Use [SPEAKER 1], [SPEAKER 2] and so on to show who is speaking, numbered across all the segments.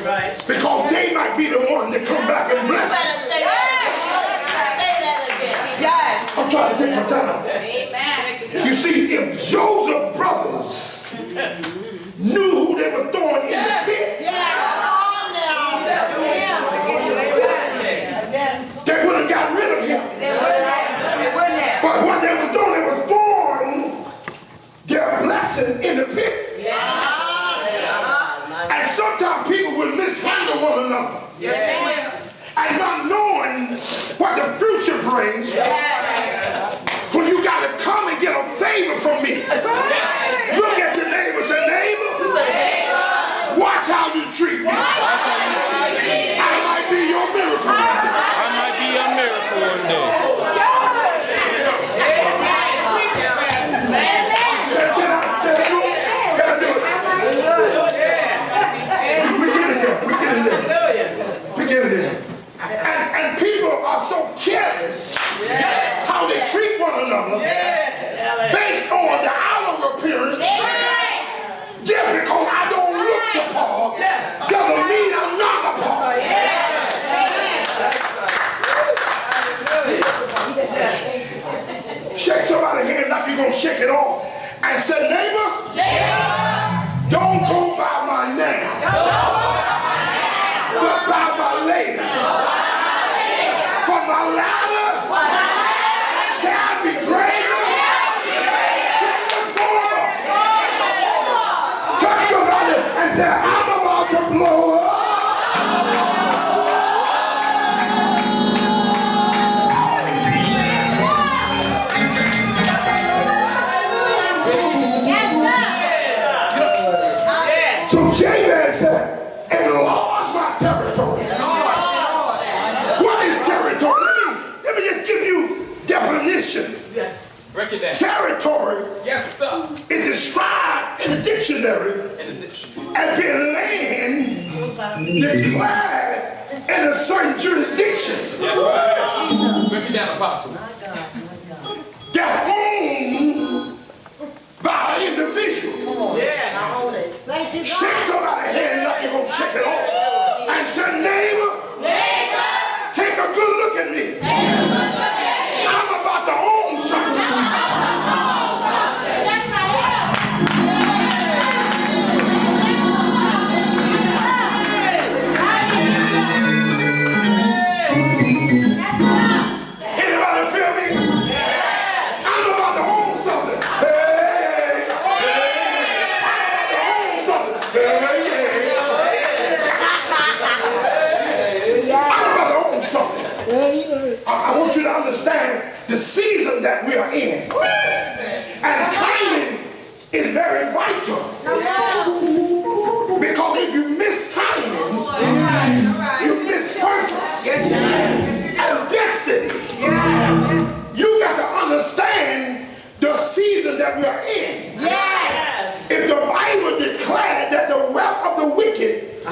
[SPEAKER 1] Because they might be the one that come back and bless.
[SPEAKER 2] You better say that again.
[SPEAKER 3] Yes.
[SPEAKER 1] I'm trying to take my time.
[SPEAKER 2] Amen.
[SPEAKER 1] You see, if Joseph's brothers knew who they were throwing in the pit, they would have got rid of him. But what they was doing, they was throwing their blessing in the pit. And sometimes people will mishandle one another. And not knowing what the future brings. When you got to come and get a favor from me. Look at your neighbor and say, neighbor, watch how you treat me. I might be your miracle one day.
[SPEAKER 4] I might be a miracle one day.
[SPEAKER 1] We get in there. And people are so careless how they treat one another based on the outer appearance. Just because I don't look the part doesn't mean I'm not a part. Shake somebody's hand like you're going to shake it off and say, neighbor, don't go by my name, but by my labor. For my ladder shall be greater than the former. Touch somebody and say, I'm about to blow up. So Jabez said, enlarge my territory. What is territory? Let me just give you definition.
[SPEAKER 4] Yes. Break it down.
[SPEAKER 1] Territory
[SPEAKER 4] Yes, sir.
[SPEAKER 1] is described in the dictionary as being land declared in a certain jurisdiction
[SPEAKER 4] Yes, right. Break it down, Apostle.
[SPEAKER 1] that's owned by an individual.
[SPEAKER 2] Thank you,
[SPEAKER 1] Shake
[SPEAKER 2] God.
[SPEAKER 1] somebody's hand like you're going to shake it off and say, neighbor, take a good look at me. I'm about to own something. Anybody feel me? I'm about to own something. Hey, I'm about to own something. I'm about to own something. I want you to understand the season that we are in. And timing is very vital. Because if you miss timing, you miss purpose and destiny. You got to understand the season that we are in. If the Bible declared that the wealth of the wicked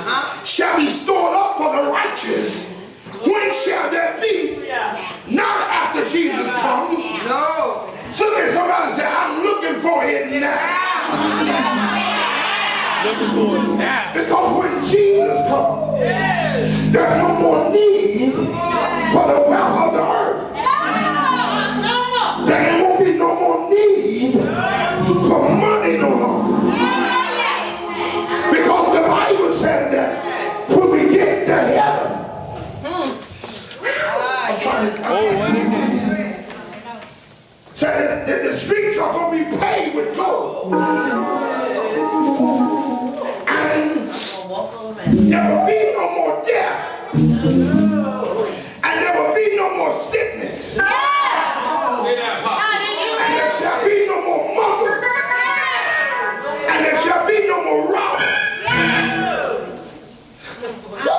[SPEAKER 1] shall be stored up for the righteous, when shall that be? Not after Jesus comes.
[SPEAKER 3] No.
[SPEAKER 1] So let somebody say, I'm looking for it now.
[SPEAKER 4] Looking for it now.
[SPEAKER 1] Because when Jesus comes, there's no more need for the wealth of the earth. There won't be no more need for money no longer. Because the Bible said that when we get to heaven, I'm trying to, said that the streets are going to be paved with gold. And there will be no more death. And there will be no more sickness. And there shall be no more mothers. And there shall be no more robbers.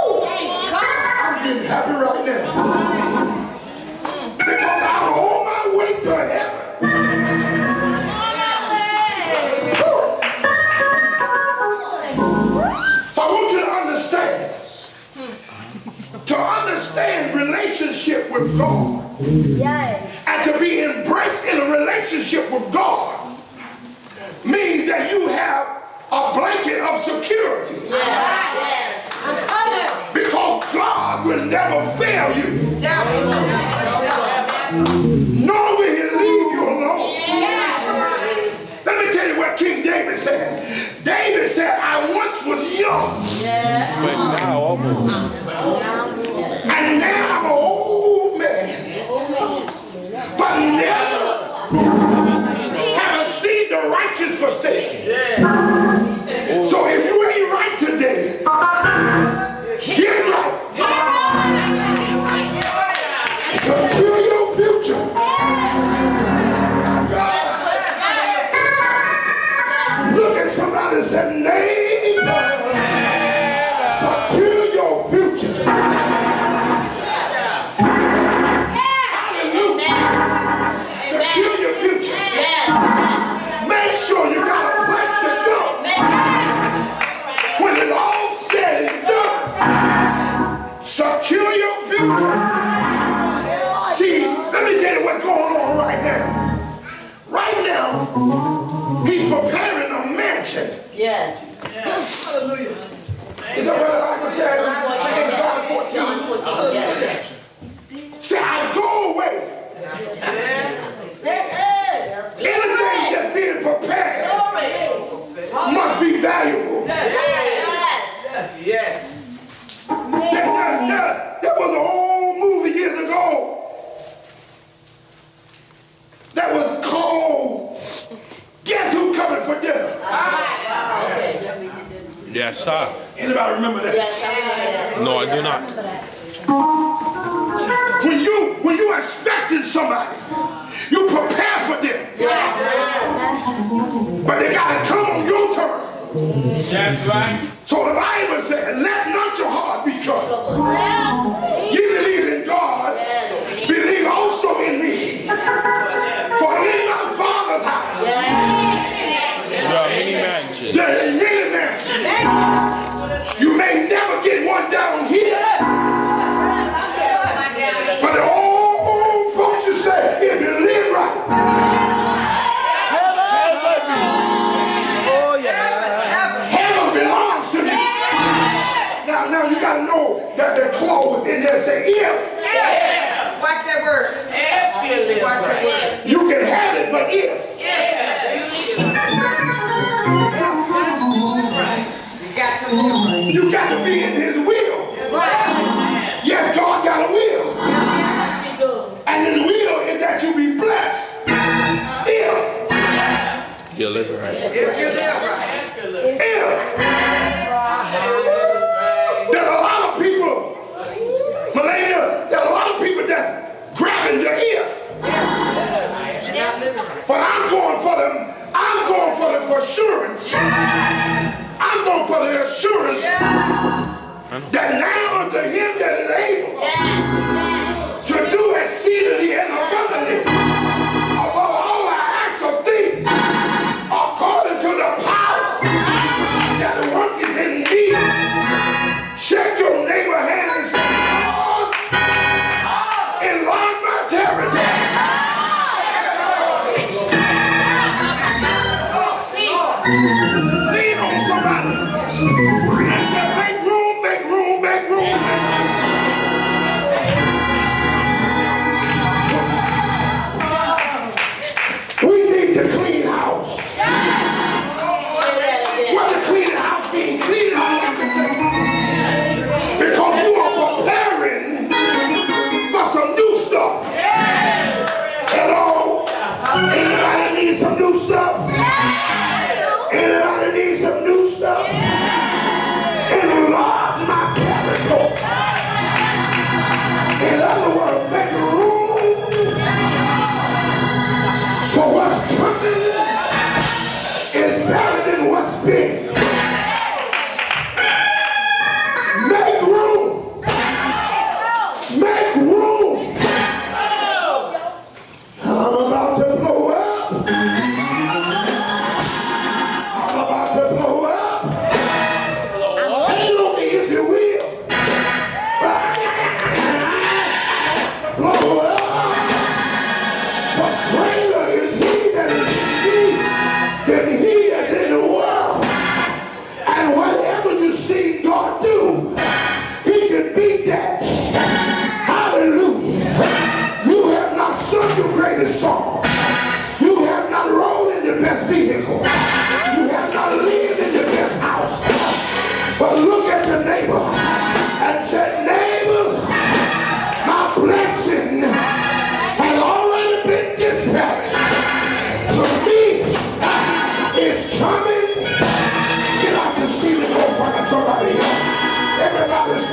[SPEAKER 1] I'm getting happy right now. Because I'm on my way to heaven. So I want you to understand. To understand relationship with God. And to be embraced in a relationship with God means that you have a blanket of security. God will never fail you. Nor will he leave you alone. Let me tell you what King David said. David said, I once was young.
[SPEAKER 4] But now, almost.
[SPEAKER 1] And now I'm an old man. But never have I seen the righteous forsaken. So if you ain't right today, get right. Secure your future. Look at somebody and say, neighbor, secure your future. Hallelujah. Secure your future. Make sure you got a place to go. When it's all said and done, secure your future. See, let me tell you what's going on right now. Right now, he's preparing a mansion.
[SPEAKER 2] Yes. Hallelujah.
[SPEAKER 1] Is that what I can say? John 14.
[SPEAKER 2] Yes.
[SPEAKER 1] Say, I go away. Anything that's being prepared must be valuable.
[SPEAKER 2] Yes.
[SPEAKER 1] There was an old movie years ago that was called Guess Who Coming for Dinner?
[SPEAKER 4] Yes, sir.
[SPEAKER 1] Anybody remember that?
[SPEAKER 4] No, I do not.
[SPEAKER 1] When you expecting somebody, you prepare for them. But they gotta come on your turn.
[SPEAKER 4] That's right.
[SPEAKER 1] So the Bible said, let not your heart be troubled. You believe in God, believe also in me. For in my Father's house,
[SPEAKER 4] There are many mansions.
[SPEAKER 1] there are many mansions. You may never get one down here. But the old folks used to say, if you live right, heaven belongs to you. Now you got to know that the clause in there say if.
[SPEAKER 2] Watch that word. Watch that word.
[SPEAKER 1] You can have it, but if. You got to be in his will. Yes, God got a will. And his will is that you be blessed. If.
[SPEAKER 4] You live right.
[SPEAKER 2] If you live right.
[SPEAKER 1] If. There's a lot of people, millennia, there's a lot of people that's grabbing the if. But I'm going for the assurance. I'm going for the assurance that now unto him that is able to do exceedingly and abundantly above all I ask or think, according to the power that worketh in me. Shake your neighbor hand and say, Lord, enlarge my territory. Lean on somebody. I said, make room, make room, make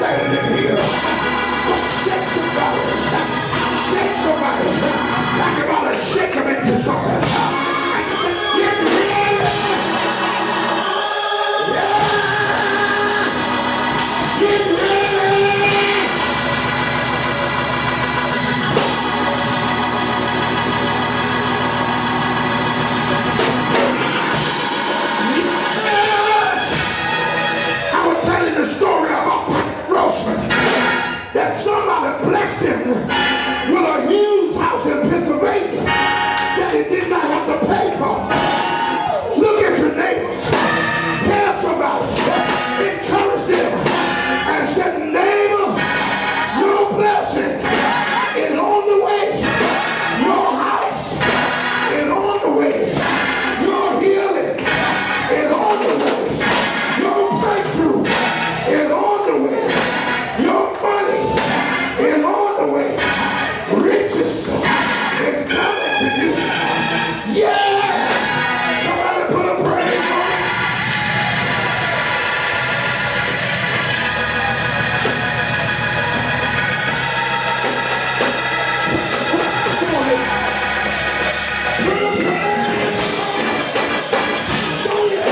[SPEAKER 1] standing in here. Shake somebody. Shake somebody. Like you're about to shake them into something. Get ready. Yeah. Get ready. I was telling the story about Grossman. That somebody blessed him with a huge house in Pennsylvania that he did not have to pay for. Look at your neighbor. Tell somebody. Encourage them. And said, neighbor, your blessing is on the way. Your house is on the way. Your healing is on the way. Your breakthrough is on the way. Your money is on the way. Riches is coming to you. Yeah! Somebody put a praise on it. Come on, here. Put a praise. Oh, yeah.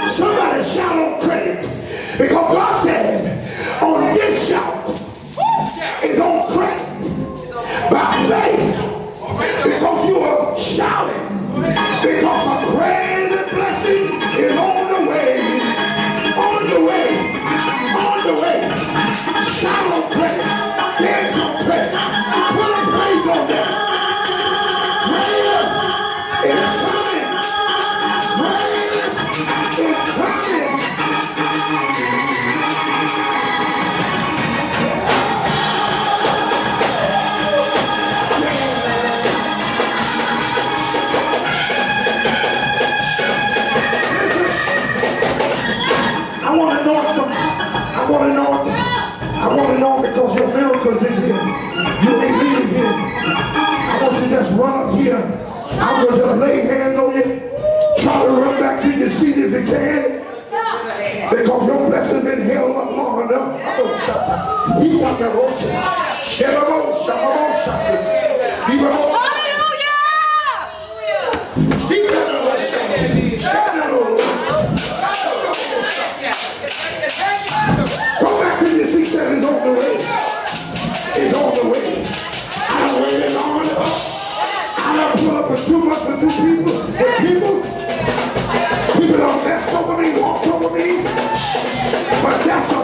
[SPEAKER 1] Somebody shout on credit. Because God said, on this shout is on credit. By faith. Because you are shouting. Because a crazy blessing is on the way. On the way. On the way. Shout on credit. Dance on credit. Put a praise on that. Prayer is coming. Prayer is coming. I want to know because your miracle's in here. You ain't leaving here. I want you to just run up here. I'm going to just lay hands on you. Try to run back to your seat if you can. Because your blessing been held up long enough. He talking about you. Go back to your seat that is on the way. It's on the way. I done waited long enough. I done put up with too much for two people. But people done messed over me, walked over me. But that's all.